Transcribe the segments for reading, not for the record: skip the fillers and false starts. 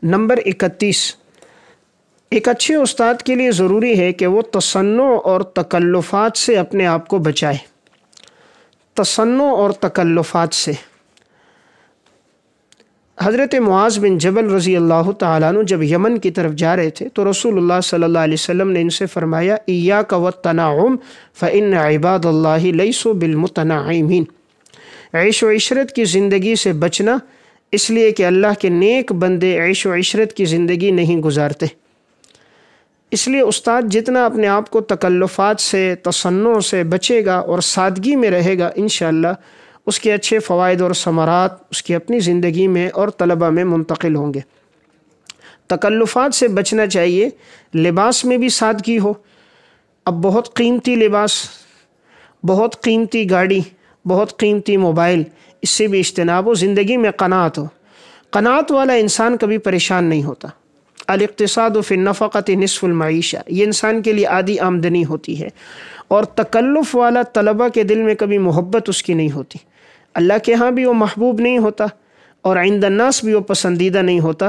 Number 31، ایک اچھے استاد کے لیے ضروری ہے کہ وہ تصنع اور تکلفات سے اپنے آپ کو بچائے۔ تصنع اور تکلفات سے۔ حضرت معاذ بن جبل رضی اللہ تعالیٰ عنہ جب یمن کی طرف جا رہے تھے تو رسول اللہ صلی اللہ علیہ وسلم نے ان سے فرمایا ایاک والتنعم فإن عباد اللہ لیسوا بالمتنعمین۔ عیش و عشرت کی زندگی سے بچنا، اس لیے کہ اللہ کے نیک بندے عیش و عشرت کی زندگی نہیں گزارتے۔ اس لیے استاد جتنا اپنے آپ کو تکلفات سے، تصنع سے بچے گا اور سادگی میں رہے گا، انشاءاللہ اس کے اچھے فوائد اور ثمرات اس کی اپنی زندگی میں اور طلبہ میں منتقل ہوں گے۔ تکلفات سے بچنا چاہیے۔ لباس میں بھی سادگی ہو۔ اب بہت قیمتی لباس، بہت قیمتی گاڑی، بہت قیمتی موبائل، اس سے بھی اجتناب ہو۔ زندگی میں قناعت ہو۔ قناعت والا انسان کبھی پریشان نہیں ہوتا۔ الاقتصاد فی النفقۃ نصف المعیشہ، یہ انسان کے لیے آدھی آمدنی ہوتی ہے۔ اور تکلف والا طلبہ کے دل میں کبھی محبت اس کی نہیں ہوتی۔ اللہ کے ہاں بھی وہ محبوب نہیں ہوتا اور عند الناس بھی وہ پسندیدہ نہیں ہوتا۔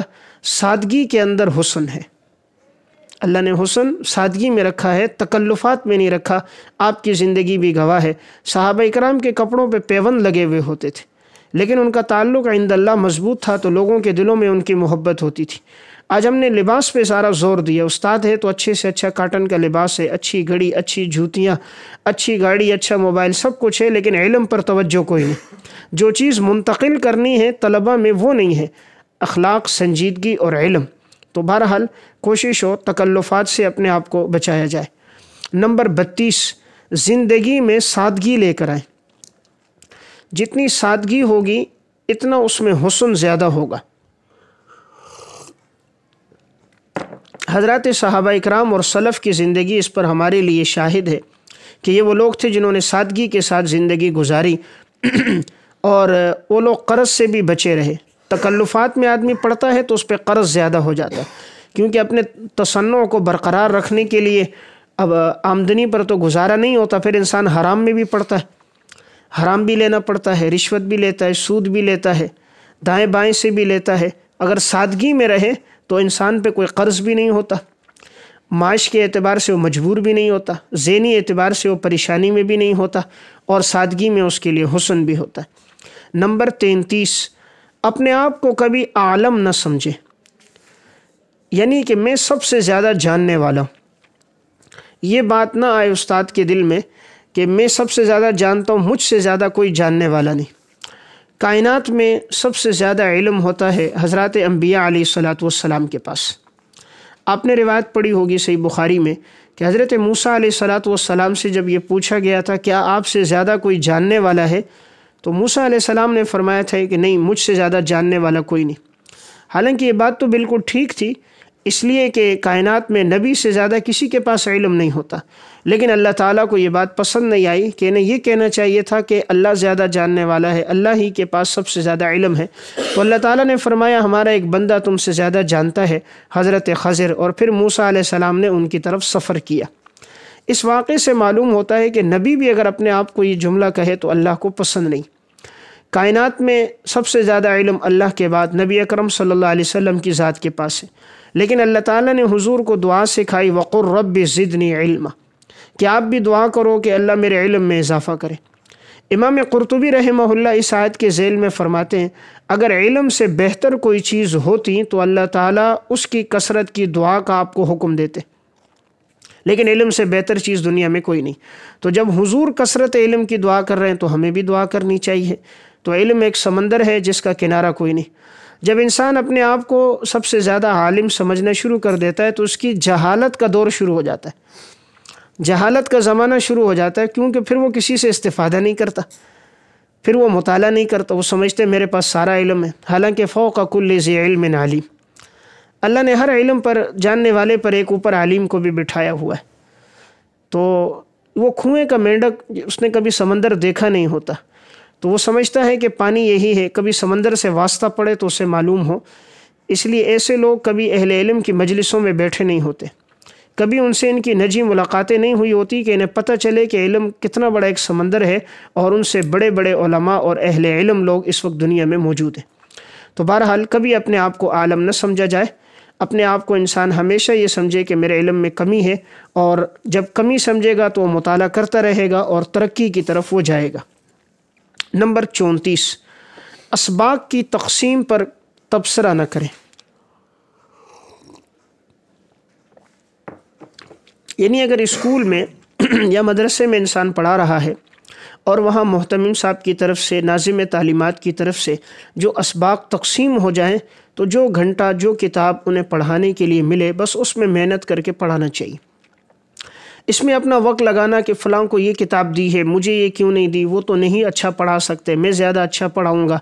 سادگی کے اندر حسن ہے۔ اللہ نے حسن سادگی میں رکھا ہے، تکلفات میں نہیں رکھا۔ آپ کی زندگی بھی گواہ ہے۔ صحابہ اکرام کے کپڑوں پہ پیوند لگے ہوئے ہوتے تھے، لیکن ان کا تعلق عند اللہ مضبوط تھا، تو لوگوں کے دلوں میں ان کی محبت ہوتی تھی۔ آج ہم نے لباس پہ سارا زور دیا۔ استاد ہے تو اچھے سے اچھا کاٹن کا لباس ہے، اچھی گھڑی، اچھی جوتیاں، اچھی گاڑی، اچھا موبائل، سب کچھ ہے، لیکن علم پر توجہ کوئی نہیں۔ جو چیز منتقل کرنی ہے طلبہ میں وہ نہیں ہے، اخلاق، سنجیدگی اور علم۔ تو بہرحال کوشش ہو تکلفات سے اپنے آپ کو بچایا جائے۔ نمبر 32، زندگی میں سادگی لے کر آئیں۔ جتنی سادگی ہوگی اتنا اس میں حسن زیادہ ہوگا۔ حضرات صحابہ اکرام اور سلف کی زندگی اس پر ہمارے لیے شاہد ہے کہ یہ وہ لوگ تھے جنہوں نے سادگی کے ساتھ زندگی گزاری اور وہ لوگ قرض سے بھی بچے رہے۔ تکلفات میں آدمی پڑتا ہے تو اس پہ قرض زیادہ ہو جاتا ہے، کیونکہ اپنے تصنع کو برقرار رکھنے کے لیے اب آمدنی پر تو گزارا نہیں ہوتا، پھر انسان حرام میں بھی پڑتا ہے، حرام بھی لینا پڑتا ہے، رشوت بھی لیتا ہے، سود بھی لیتا ہے، دائیں بائیں سے بھی لیتا ہے۔ اگر سادگی میں رہے تو انسان پہ کوئی قرض بھی نہیں ہوتا، معاش کے اعتبار سے وہ مجبور بھی نہیں ہوتا، ذہنی اعتبار سے وہ پریشانی میں بھی نہیں ہوتا، اور سادگی میں اس کے لیے حسن بھی ہوتا ہے۔ نمبر 33، اپنے آپ کو کبھی عالم نہ سمجھے، یعنی کہ میں سب سے زیادہ جاننے والا ہوں۔ یہ بات نہ آئے استاد کے دل میں کہ میں سب سے زیادہ جانتا ہوں، مجھ سے زیادہ کوئی جاننے والا نہیں۔ کائنات میں سب سے زیادہ علم ہوتا ہے حضرات انبیاء علیہ الصلاۃ والسلام کے پاس۔ آپ نے روایت پڑھی ہوگی صحیح بخاری میں کہ حضرت موسیٰ علیہ الصلاۃ والسلام سے جب یہ پوچھا گیا تھا کیا آپ سے زیادہ کوئی جاننے والا ہے، تو موسیٰ علیہ السلام نے فرمایا تھا کہ نہیں، مجھ سے زیادہ جاننے والا کوئی نہیں۔ حالانکہ یہ بات تو بالکل ٹھیک تھی، اس لیے کہ کائنات میں نبی سے زیادہ کسی کے پاس علم نہیں ہوتا، لیکن اللہ تعالیٰ کو یہ بات پسند نہیں آئی کہ انہیں یہ کہنا چاہیے تھا کہ اللہ زیادہ جاننے والا ہے، اللہ ہی کے پاس سب سے زیادہ علم ہے۔ تو اللہ تعالیٰ نے فرمایا ہمارا ایک بندہ تم سے زیادہ جانتا ہے، حضرت خضر، اور پھر موسیٰ علیہ السلام نے ان کی طرف سفر کیا۔ اس واقعے سے معلوم ہوتا ہے کہ نبی بھی اگر اپنے آپ کو یہ جملہ کہے تو اللہ کو پسند نہیں۔ کائنات میں سب سے زیادہ علم اللہ کے بعد نبی اکرم صلی اللہ علیہ وسلم کی ذات کے پاس ہے، لیکن اللہ تعالیٰ نے حضور کو دعا سکھائی وقر رب زدنی علما، کہ آپ بھی دعا کرو کہ اللہ میرے علم میں اضافہ کرے۔ امام قرطبی رحمہ اللہ اس آیت کے ذیل میں فرماتے ہیں اگر علم سے بہتر کوئی چیز ہوتی تو اللہ تعالیٰ اس کی کثرت کی دعا کا آپ کو حکم دیتے، لیکن علم سے بہتر چیز دنیا میں کوئی نہیں۔ تو جب حضور کثرت علم کی دعا کر رہے ہیں تو ہمیں بھی دعا کرنی چاہیے۔ تو علم ایک سمندر ہے جس کا کنارہ کوئی نہیں۔ جب انسان اپنے آپ کو سب سے زیادہ عالم سمجھنا شروع کر دیتا ہے تو اس کی جہالت کا دور شروع ہو جاتا ہے، جہالت کا زمانہ شروع ہو جاتا ہے، کیونکہ پھر وہ کسی سے استفادہ نہیں کرتا، پھر وہ مطالعہ نہیں کرتا، وہ سمجھتے میرے پاس سارا علم ہے، حالانکہ فوق کل ذی علم علیم، اللہ نے ہر علم پر، جاننے والے پر ایک اوپر عالم کو بھی بٹھایا ہوا ہے۔ تو وہ کنویں کا مینڈک اس نے کبھی سمندر دیکھا نہیں ہوتا، تو وہ سمجھتا ہے کہ پانی یہی ہے، کبھی سمندر سے واسطہ پڑے تو اسے معلوم ہو۔ اس لیے ایسے لوگ کبھی اہل علم کی مجلسوں میں بیٹھے نہیں ہوتے، کبھی ان سے ان کی نجی ملاقاتیں نہیں ہوئی ہوتی کہ انہیں پتہ چلے کہ علم کتنا بڑا ایک سمندر ہے اور ان سے بڑے بڑے علماء اور اہل علم لوگ اس وقت دنیا میں موجود ہیں۔ تو بہرحال کبھی اپنے آپ کو عالم نہ سمجھا جائے، اپنے آپ کو انسان ہمیشہ یہ سمجھے کہ میرے علم میں کمی ہے، اور جب کمی سمجھے گا تو وہ مطالعہ کرتا رہے گا اور ترقی کی طرف وہ جائے گا۔ نمبر 34، اسباق کی تقسیم پر تبصرہ نہ کریں۔ یعنی اگر اسکول میں یا مدرسے میں انسان پڑھا رہا ہے اور وہاں محتمم صاحب کی طرف سے، ناظم تعلیمات کی طرف سے جو اسباق تقسیم ہو جائیں تو جو گھنٹہ جو کتاب انہیں پڑھانے کے لیے ملے بس اس میں محنت کر کے پڑھانا چاہیے۔ اس میں اپنا وقت لگانا کہ فلاں کو یہ کتاب دی ہے مجھے یہ کیوں نہیں دی، وہ تو نہیں اچھا پڑھا سکتے، میں زیادہ اچھا پڑھاؤں گا،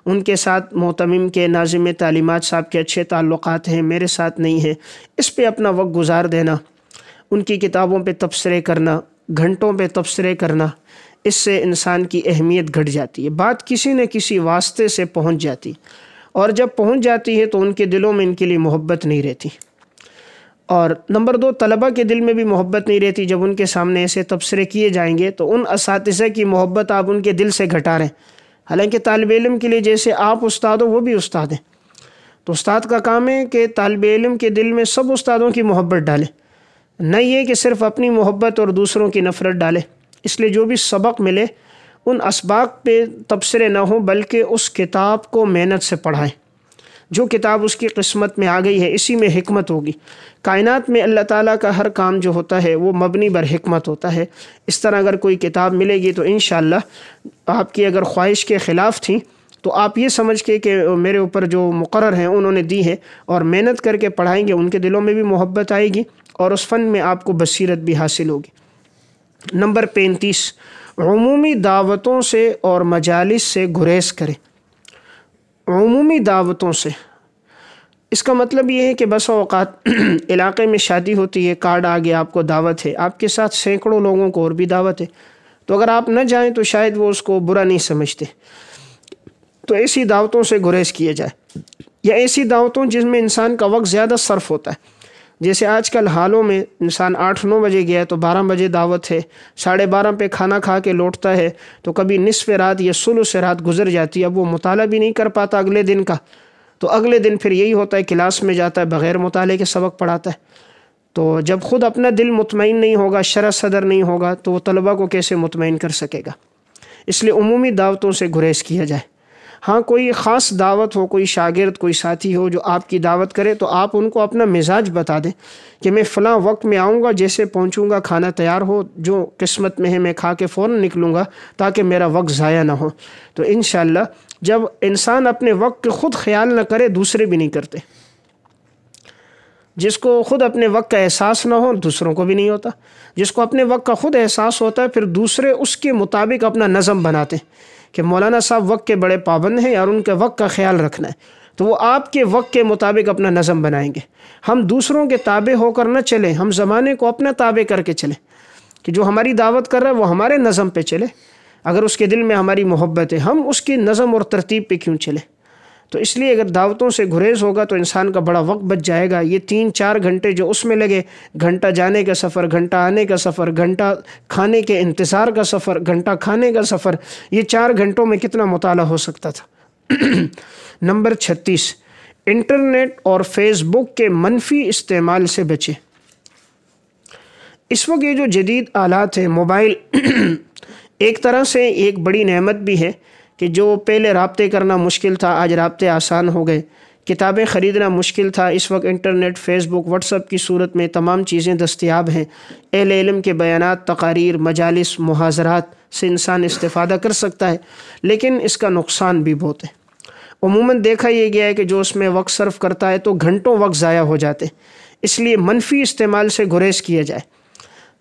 ان کے ساتھ محتمم کے، ناظم تعلیمات صاحب کے اچھے تعلقات ہیں، میرے ساتھ نہیں ہیں، اس پہ اپنا وقت گزار دینا، ان کی کتابوں پہ تبصرے کرنا، گھنٹوں پہ تبصرے کرنا، اس سے انسان کی اہمیت گھٹ جاتی ہے، بات کسی نہ کسی واسطے سے پہنچ جاتی، اور جب پہنچ جاتی ہے تو ان کے دلوں میں ان کے لیے محبت نہیں رہتی۔ اور نمبر 2، طلبہ کے دل میں بھی محبت نہیں رہتی جب ان کے سامنے ایسے تبصرے کیے جائیں گے تو ان اساتذہ کی محبت آپ ان کے دل سے گھٹا رہے ہیں، حالانکہ طالب علم کے لیے جیسے آپ استاد ہو وہ بھی استاد ہیں، تو استاد کا کام ہے کہ طالب علم کے دل میں سب استادوں کی محبت ڈالے، نہ یہ کہ صرف اپنی محبت اور دوسروں کی نفرت ڈالے۔ اس لیے جو بھی سبق ملے ان اسباق پہ تبصرے نہ ہوں بلکہ اس کتاب کو محنت سے پڑھائیں، جو کتاب اس کی قسمت میں آ گئی ہے اسی میں حکمت ہوگی۔ کائنات میں اللہ تعالیٰ کا ہر کام جو ہوتا ہے وہ مبنی بر حکمت ہوتا ہے، اس طرح اگر کوئی کتاب ملے گی تو انشاءاللہ آپ کی اگر خواہش کے خلاف تھی تو آپ یہ سمجھ کے کہ میرے اوپر جو مقرر ہیں انہوں نے دی ہے اور محنت کر کے پڑھائیں گے، ان کے دلوں میں بھی محبت آئے گی اور اس فن میں آپ کو بصیرت بھی حاصل ہوگی۔ نمبر 35، عمومی دعوتوں سے اور مجالس سے گریز کریں۔ عمومی دعوتوں سے، اس کا مطلب یہ ہے کہ بس اوقات علاقے میں شادی ہوتی ہے، کارڈ آ گیا، آپ کو دعوت ہے، آپ کے ساتھ سینکڑوں لوگوں کو اور بھی دعوت ہے، تو اگر آپ نہ جائیں تو شاید وہ اس کو برا نہیں سمجھتے، تو ایسی دعوتوں سے گریز کیا جائے، یا ایسی دعوتوں جس میں انسان کا وقت زیادہ صرف ہوتا ہے، جیسے آج کل حالوں میں انسان 8-9 بجے گیا تو 12 بجے دعوت ہے، 12:30 پہ کھانا کھا کے لوٹتا ہے تو کبھی نصف رات یا ثلث رات گزر جاتی ہے، اب وہ مطالعہ بھی نہیں کر پاتا اگلے دن کا، تو اگلے دن پھر یہی ہوتا ہے کلاس میں جاتا ہے بغیر مطالعے کے سبق پڑھاتا ہے، تو جب خود اپنا دل مطمئن نہیں ہوگا، شرح صدر نہیں ہوگا تو وہ طلبہ کو کیسے مطمئن کر سکے گا۔ اس لیے عمومی دعوتوں سے گریز کیا جائے۔ ہاں کوئی خاص دعوت ہو، کوئی شاگرد کوئی ساتھی ہو جو آپ کی دعوت کرے تو آپ ان کو اپنا مزاج بتا دیں کہ میں فلاں وقت میں آؤں گا، جیسے پہنچوں گا کھانا تیار ہو، جو قسمت میں ہے میں کھا کے فوراً نکلوں گا تاکہ میرا وقت ضائع نہ ہو۔ تو انشاءاللہ جب انسان اپنے وقت کا خود خیال نہ کرے دوسرے بھی نہیں کرتے، جس کو خود اپنے وقت کا احساس نہ ہو دوسروں کو بھی نہیں ہوتا، جس کو اپنے وقت کا خود احساس ہوتا ہے پھر دوسرے اس کے مطابق اپنا نظم بناتے ہیں کہ مولانا صاحب وقت کے بڑے پابند ہیں اور ان کے وقت کا خیال رکھنا ہے، تو وہ آپ کے وقت کے مطابق اپنا نظم بنائیں گے۔ ہم دوسروں کے تابع ہو کر نہ چلیں، ہم زمانے کو اپنا تابع کر کے چلیں کہ جو ہماری دعوت کر رہا ہے وہ ہمارے نظم پہ چلے، اگر اس کے دل میں ہماری محبت ہے ہم اس کی نظم اور ترتیب پہ کیوں چلیں۔ تو اس لیے اگر دعوتوں سے گریز ہوگا تو انسان کا بڑا وقت بچ جائے گا۔ یہ 3-4 گھنٹے جو اس میں لگے، گھنٹہ جانے کا سفر، گھنٹہ آنے کا سفر، گھنٹہ کھانے کے انتظار کا سفر، گھنٹہ کھانے کا سفر، یہ 4 گھنٹوں میں کتنا مطالعہ ہو سکتا تھا۔ نمبر 36، انٹرنیٹ اور فیس بک کے منفی استعمال سے بچیں۔ اس وقت یہ جو جدید آلات ہیں، موبائل ایک طرح سے ایک بڑی نعمت بھی ہے کہ جو پہلے رابطے کرنا مشکل تھا آج رابطے آسان ہو گئے، کتابیں خریدنا مشکل تھا اس وقت انٹرنیٹ، فیس بک، واٹس ایپ کی صورت میں تمام چیزیں دستیاب ہیں، اہل علم کے بیانات، تقاریر، مجالس، محاضرات سے انسان استفادہ کر سکتا ہے، لیکن اس کا نقصان بھی بہت ہے۔ عموماً دیکھا یہ گیا ہے کہ جو اس میں وقت صرف کرتا ہے تو گھنٹوں وقت ضائع ہو جاتے، اس لیے منفی استعمال سے گریز کیا جائے۔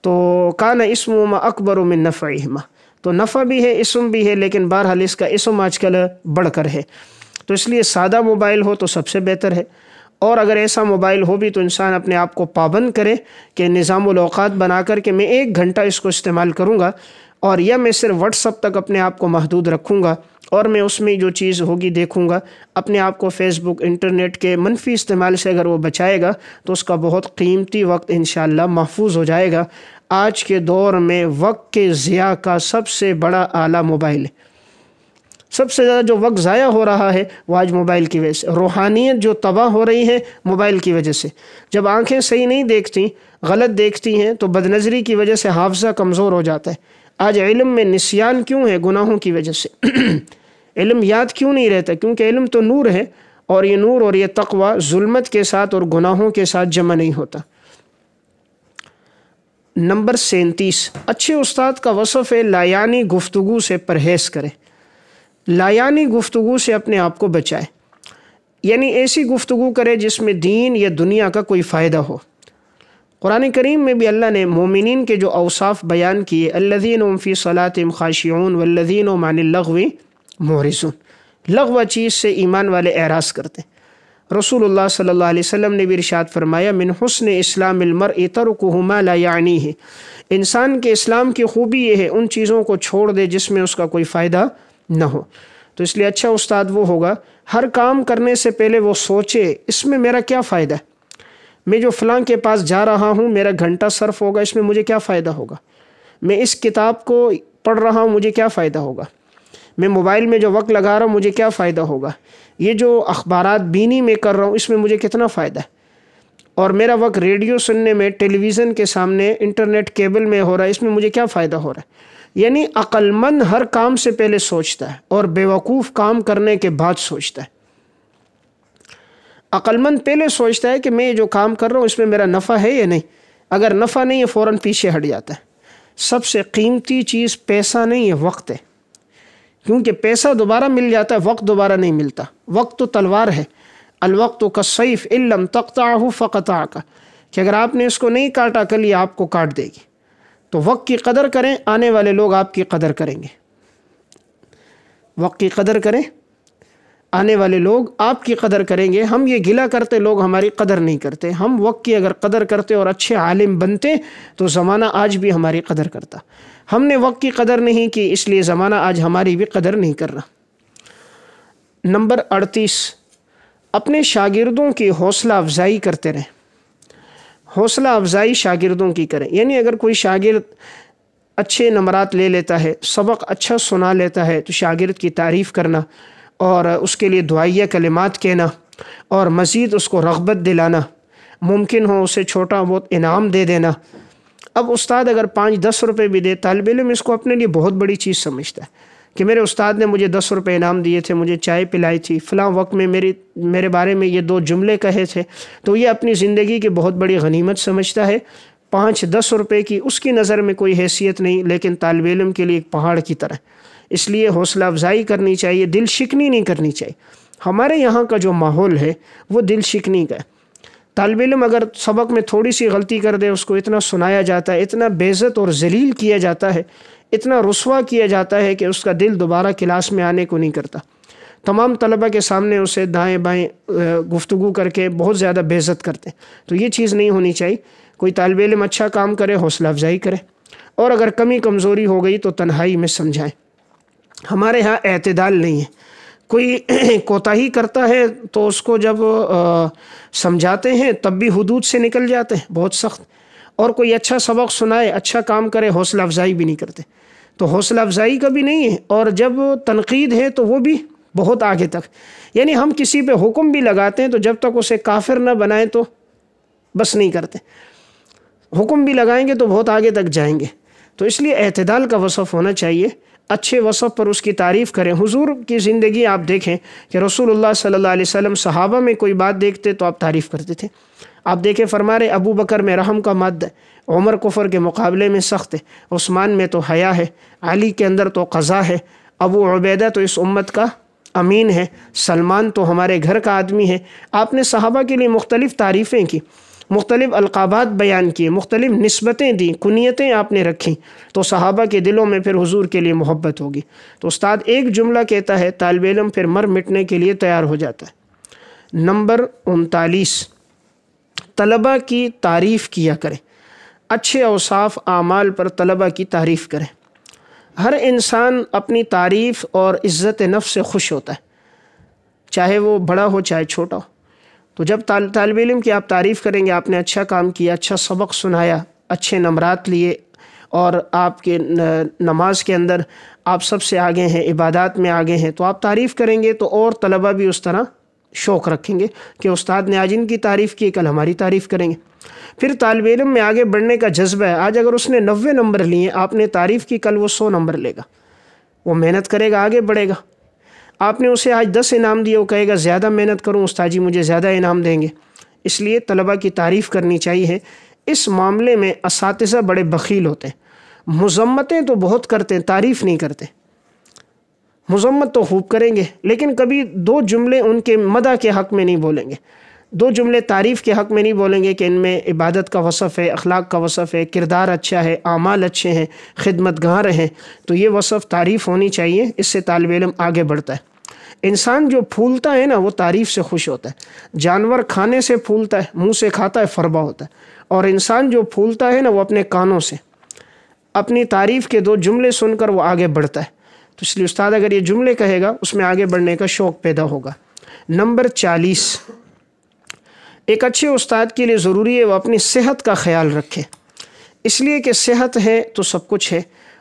تو کان اسمہما اکبر من نفعہما، تو نفع بھی ہے اسم بھی ہے، لیکن بہرحال اس کا اسم آج کل بڑھ کر ہے، تو اس لیے سادہ موبائل ہو تو سب سے بہتر ہے، اور اگر ایسا موبائل ہو بھی تو انسان اپنے آپ کو پابند کرے کہ نظام الاوقات بنا کر کہ میں 1 گھنٹہ اس کو استعمال کروں گا، اور یا میں صرف واٹس ایپ تک اپنے آپ کو محدود رکھوں گا اور میں اس میں جو چیز ہوگی دیکھوں گا، اپنے آپ کو فیس بک، انٹرنیٹ کے منفی استعمال سے اگر وہ بچائے گا تو اس کا بہت قیمتی وقت انشاءاللہ محفوظ ہو جائے گا۔ آج کے دور میں وقت کے ضیاع کا سب سے بڑا آلہ موبائل ہے، سب سے زیادہ جو وقت ضائع ہو رہا ہے وہ آج موبائل کی وجہ سے، روحانیت جو تباہ ہو رہی ہے موبائل کی وجہ سے۔ جب آنکھیں صحیح نہیں دیکھتی، غلط دیکھتی ہیں، تو بد نظری کی وجہ سے حافظہ کمزور ہو جاتا ہے۔ آج علم میں نسیان کیوں ہے؟ گناہوں کی وجہ سے۔ علم یاد کیوں نہیں رہتا؟ کیونکہ علم تو نور ہے، اور یہ نور اور یہ تقوی ظلمت کے ساتھ اور گناہوں کے ساتھ جمع نہیں ہوتا۔ نمبر 37، اچھے استاد کا وصف ہے لایانی گفتگو سے پرہیز کرے، لایانی گفتگو سے اپنے آپ کو بچائے، یعنی ایسی گفتگو کرے جس میں دین یا دنیا کا کوئی فائدہ ہو۔ قرآن کریم میں بھی اللہ نے مومنین کے جو اوصاف بیان کیے، الذین هم فی صلاتہم خاشعون والذین هم عن اللغو معرضون، لغو چیز سے ایمان والے اعراض کرتے ہیں۔ رسول اللہ صلی اللہ علیہ وسلم نے بھی ارشاد فرمایا، من حسن اسلام المرء ترکہ ما لا یعنیہ، انسان کے اسلام کی خوبی یہ ہے ان چیزوں کو چھوڑ دے جس میں اس کا کوئی فائدہ نہ ہو۔ تو اس لیے اچھا استاد وہ ہوگا ہر کام کرنے سے پہلے وہ سوچے اس میں میرا کیا فائدہ ہے، میں جو فلاں کے پاس جا رہا ہوں میرا گھنٹہ صرف ہوگا، اس میں مجھے کیا فائدہ ہوگا، میں اس کتاب کو پڑھ رہا ہوں مجھے کیا فائدہ ہوگا، میں موبائل میں جو وقت لگا رہا ہوں مجھے کیا فائدہ ہوگا، یہ جو اخبارات بینی میں کر رہا ہوں اس میں مجھے کتنا فائدہ ہے، اور میرا وقت ریڈیو سننے میں، ٹیلی ویژن کے سامنے، انٹرنیٹ کیبل میں ہو رہا ہے، اس میں مجھے کیا فائدہ ہو رہا ہے۔ یعنی عقل مند ہر کام سے پہلے سوچتا ہے اور بیوقوف کام کرنے کے بعد سوچتا ہے۔ عقل مند پہلے سوچتا ہے کہ میں یہ جو کام کر رہا ہوں اس میں میرا نفع ہے یا نہیں، اگر نفع نہیں ہے فوراً پیچھے ہٹ جاتا ہے۔ سب سے قیمتی چیز پیسہ نہیں ہے، وقت ہے، کیونکہ پیسہ دوبارہ مل جاتا ہے، وقت دوبارہ نہیں ملتا۔ وقت تو تلوار ہے، الوقت کالسیف ان لم تقطعہ فقطعک، کہ اگر آپ نے اس کو نہیں کاٹا کل یہ آپ کو کاٹ دے گی۔ تو وقت کی قدر کریں، آنے والے لوگ آپ کی قدر کریں گے۔ وقت کی قدر کریں، آنے والے لوگ آپ کی قدر کریں گے۔ ہم یہ گلہ کرتے لوگ ہماری قدر نہیں کرتے، ہم وقت کی اگر قدر کرتے اور اچھے عالم بنتے تو زمانہ آج بھی ہماری قدر کرتا۔ ہم نے وقت کی قدر نہیں کی، اس لیے زمانہ آج ہماری بھی قدر نہیں کر رہا۔ نمبر 38، اپنے شاگردوں کی حوصلہ افزائی کرتے رہیں، حوصلہ افزائی شاگردوں کی کریں۔ یعنی اگر کوئی شاگرد اچھے نمرات لے لیتا ہے، سبق اچھا سنا لیتا ہے، تو شاگرد کی تعریف کرنا اور اس کے لیے دعائیہ کلمات کہنا اور مزید اس کو رغبت دلانا، ممکن ہو اسے چھوٹا بہت انعام دے دینا۔ اب استاد اگر 5-10 روپے بھی دے، طالب علم اس کو اپنے لیے بہت بڑی چیز سمجھتا ہے کہ میرے استاد نے مجھے 10 روپے انعام دیے تھے، مجھے چائے پلائی تھی، فلاں وقت میں میرے بارے میں یہ 2 جملے کہے تھے، تو یہ اپنی زندگی کی بہت بڑی غنیمت سمجھتا ہے۔ 5-10 روپے کی اس کی نظر میں کوئی حیثیت نہیں، لیکن طالب علم کے لیے ایک پہاڑ کی طرح۔ اس لیے حوصلہ افزائی کرنی چاہیے، دل شکنی نہیں کرنی چاہیے۔ ہمارے یہاں کا جو ماحول ہے وہ دل شکنی کا ہے۔ طالب علم اگر سبق میں تھوڑی سی غلطی کر دے، اس کو اتنا سنایا جاتا ہے، اتنا بے عزت اور ذلیل کیا جاتا ہے، اتنا رسوا کیا جاتا ہے کہ اس کا دل دوبارہ کلاس میں آنے کو نہیں کرتا۔ تمام طلبہ کے سامنے اسے دائیں بائیں گفتگو کر کے بہت زیادہ بے عزت کرتے ہیں۔ تو یہ چیز نہیں ہونی چاہیے۔ کوئی طالب علم اچھا کام کرے، حوصلہ افزائی کرے، اور اگر کمی کمزوری ہو گئی تو تنہائی میں سمجھائیں۔ ہمارے ہاں اعتدال نہیں ہے، کوئی کوتاہی کرتا ہے تو اس کو جب سمجھاتے ہیں تب بھی حدود سے نکل جاتے ہیں، بہت سخت، اور کوئی اچھا سبق سنائے، اچھا کام کرے، حوصلہ افزائی بھی نہیں کرتے۔ تو حوصلہ افزائی کا بھی نہیں ہے، اور جب تنقید ہے تو وہ بھی بہت آگے تک۔ یعنی ہم کسی پہ حکم بھی لگاتے ہیں تو جب تک اسے کافر نہ بنائیں تو بس نہیں کرتے، حکم بھی لگائیں گے تو بہت آگے تک جائیں گے۔ تو اس لیے اعتدال کا وصف ہونا چاہیے، اچھے وصف پر اس کی تعریف کریں۔ حضور کی زندگی آپ دیکھیں کہ رسول اللہ صلی اللہ علیہ وسلم صحابہ میں کوئی بات دیکھتے تو آپ تعریف کرتے تھے۔ آپ دیکھیں فرما رہے ابو بکر میں رحم کا مد ہے، عمر کفر کے مقابلے میں سخت ہے، عثمان میں تو حیا ہے، علی کے اندر تو قضا ہے، ابو عبیدہ تو اس امت کا امین ہے، سلمان تو ہمارے گھر کا آدمی ہے۔ آپ نے صحابہ کے لیے مختلف تعریفیں کی، مختلف القابات بیان کیے، مختلف نسبتیں دیں، کنیتیں آپ نے رکھیں، تو صحابہ کے دلوں میں پھر حضور کے لیے محبت ہوگی۔ تو استاد ایک جملہ کہتا ہے، طالب علم پھر مر مٹنے کے لیے تیار ہو جاتا ہے۔ نمبر 39، طلبہ کی تعریف کیا کریں، اچھے اوصاف اعمال پر طلبہ کی تعریف کریں۔ ہر انسان اپنی تعریف اور عزت نفس سے خوش ہوتا ہے، چاہے وہ بڑا ہو چاہے چھوٹا ہو۔ تو جب طالب علم کی آپ تعریف کریں گے، آپ نے اچھا کام کیا، اچھا سبق سنایا، اچھے نمرات لیے، اور آپ کے نماز کے اندر آپ سب سے آگے ہیں، عبادات میں آگے ہیں، تو آپ تعریف کریں گے تو اور طلبہ بھی اس طرح شوق رکھیں گے کہ استاد نے آج ان کی تعریف کی، کل ہماری تعریف کریں گے۔ پھر طالب علم میں آگے بڑھنے کا جذبہ ہے، آج اگر اس نے 90 نمبر لیے، آپ نے تعریف کی، کل وہ 100 نمبر لے گا، وہ محنت کرے گا، آگے بڑھے گا۔ آپ نے اسے آج 10 انعام دیے، وہ کہے گا زیادہ محنت کروں استاد جی مجھے زیادہ انعام دیں گے۔ اس لیے طلبہ کی تعریف کرنی چاہیے۔ اس معاملے میں اساتذہ بڑے بخیل ہوتے ہیں، مذمتیں تو بہت کرتے ہیں، تعریف نہیں کرتے۔ مذمت تو خوب کریں گے لیکن کبھی 2 جملے ان کے مدح کے حق میں نہیں بولیں گے، 2 جملے تعریف کے حق میں نہیں بولیں گے کہ ان میں عبادت کا وصف ہے، اخلاق کا وصف ہے، کردار اچھا ہے، اعمال اچھے ہیں، خدمت گار ہیں، تو یہ وصف تعریف ہونی چاہیے، اس سے طالب علم آگے بڑھتا ہے۔ انسان جو پھولتا ہے نا وہ تعریف سے خوش ہوتا ہے، جانور کھانے سے پھولتا ہے، منہ سے کھاتا ہے فربہ ہوتا ہے، اور انسان جو پھولتا ہے نا وہ اپنے کانوں سے اپنی تعریف کے 2 جملے سن کر وہ آگے بڑھتا ہے۔ تو اس لیے استاد اگر یہ جملے کہے گا اس میں آگے بڑھنے کا شوق پیدا ہوگا۔ نمبر 40، ایک اچھے استاد کے لیے ضروری ہے وہ اپنی صحت کا خیال رکھے، اس لیے کہ صحت ہے تو سب کچھ ہے،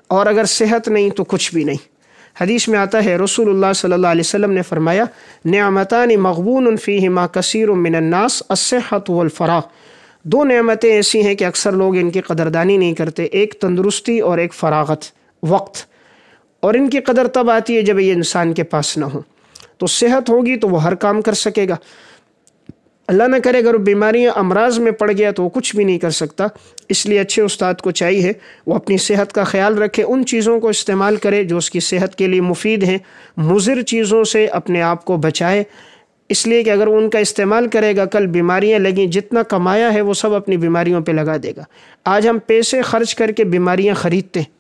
اور اگر صحت نہیں تو کچھ بھی نہیں۔ حدیث میں آتا ہے، رسول اللہ صلی اللہ علیہ وسلم نے فرمایا، نعمتان مغبون فیہما کثیر من الناس الصحۃ والفراغ، 2 نعمتیں ایسی ہیں کہ اکثر لوگ ان کی قدردانی نہیں کرتے، ایک تندرستی اور ایک فراغت، وقت، اور ان کی قدر تب آتی ہے جب یہ انسان کے پاس نہ ہو۔ تو صحت ہوگی تو وہ ہر کام کر سکے گا، اللہ نہ کرے اگر بیماریاں امراض میں پڑ گیا تو وہ کچھ بھی نہیں کر سکتا۔ اس لیے اچھے استاد کو چاہیے وہ اپنی صحت کا خیال رکھے، ان چیزوں کو استعمال کرے جو اس کی صحت کے لیے مفید ہیں، مضر چیزوں سے اپنے آپ کو بچائے، اس لیے کہ اگر وہ ان کا استعمال کرے گا کل بیماریاں لگیں، جتنا کمایا ہے وہ سب اپنی بیماریوں پہ لگا دے گا۔ آج ہم پیسے خرچ کر کے بیماریاں خریدتے ہیں،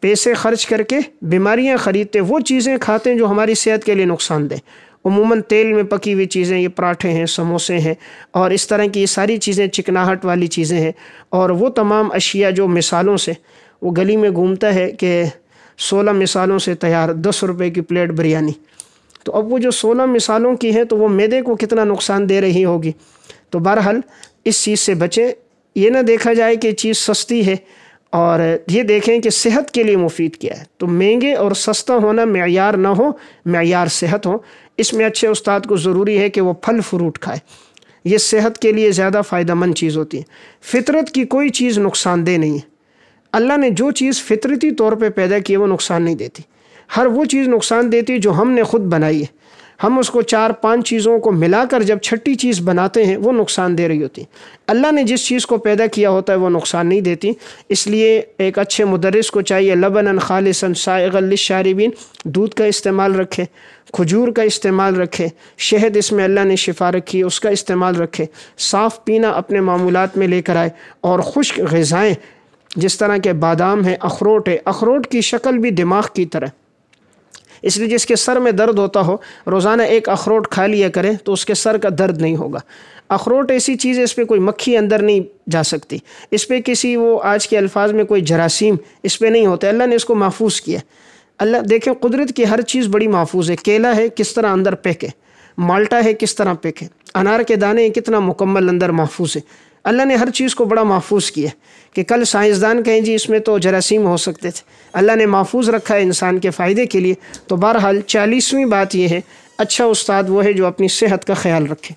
پیسے خرچ کر کے بیماریاں خریدتے، وہ چیزیں کھاتے ہیں جو ہماری صحت کے لیے نقصان دہ، عموماً تیل میں پکی ہوئی چیزیں، یہ پراٹھے ہیں، سموسے ہیں، اور اس طرح کی یہ ساری چیزیں چکناہٹ والی چیزیں ہیں، اور وہ تمام اشیاء جو مثالوں سے وہ گلی میں گھومتا ہے کہ 16 مثالوں سے تیار 10 روپے کی پلیٹ بریانی، تو اب وہ جو 16 مثالوں کی ہیں تو وہ معدے کو کتنا نقصان دے رہی ہوگی۔ تو بہرحال اس چیز سے بچیں، یہ نہ دیکھا جائے کہ چیز سستی ہے، اور یہ دیکھیں کہ صحت کے لیے مفید کیا ہے۔ تو مہنگے اور سستا ہونا معیار نہ ہو، معیار صحت ہو۔ اس میں اچھے استاد کو ضروری ہے کہ وہ پھل فروٹ کھائے، یہ صحت کے لیے زیادہ فائدہ مند چیز ہوتی ہے۔ فطرت کی کوئی چیز نقصان دہ نہیں ہے، اللہ نے جو چیز فطرتی طور پہ پیدا کی ہے وہ نقصان نہیں دیتی، ہر وہ چیز نقصان دیتی جو ہم نے خود بنائی ہے۔ ہم اس کو 4-5 چیزوں کو ملا کر جب چھٹی چیز بناتے ہیں وہ نقصان دے رہی ہوتی۔ اللہ نے جس چیز کو پیدا کیا ہوتا ہے وہ نقصان نہیں دیتی۔ اس لیے ایک اچھے مدرس کو چاہیے لبنا خالصا سائغا للشاربین، دودھ کا استعمال رکھے، کھجور کا استعمال رکھے، شہد اس میں اللہ نے شفا رکھی ہے اس کا استعمال رکھے، صاف پینا اپنے معمولات میں لے کر آئے، اور خشک غذائیں جس طرح کے بادام ہے، اخروٹ ہے، اخروٹ کی شکل بھی دماغ کی طرح، اس لیے جس کے سر میں درد ہوتا ہو روزانہ ایک اخروٹ کھا لیا کرے تو اس کے سر کا درد نہیں ہوگا۔ اخروٹ ایسی چیز ہے اس پہ کوئی مکھی اندر نہیں جا سکتی، اس پہ کسی وہ آج کے الفاظ میں کوئی جراثیم اس پہ نہیں ہوتے، اللہ نے اس کو محفوظ کیا۔ اللہ دیکھیں قدرت کی ہر چیز بڑی محفوظ ہے، کیلا ہے کس طرح اندر پیک ہے، مالٹا ہے کس طرح پیک ہے، انار کے دانے کتنا مکمل اندر محفوظ ہے۔ اللہ نے ہر چیز کو بڑا محفوظ کیا کہ کل سائنسدان کہیں جی اس میں تو جراثیم ہو سکتے تھے، اللہ نے محفوظ رکھا ہے انسان کے فائدے کے لیے۔ تو بہرحال 40ویں بات یہ ہے، اچھا استاد وہ ہے جو اپنی صحت کا خیال رکھے۔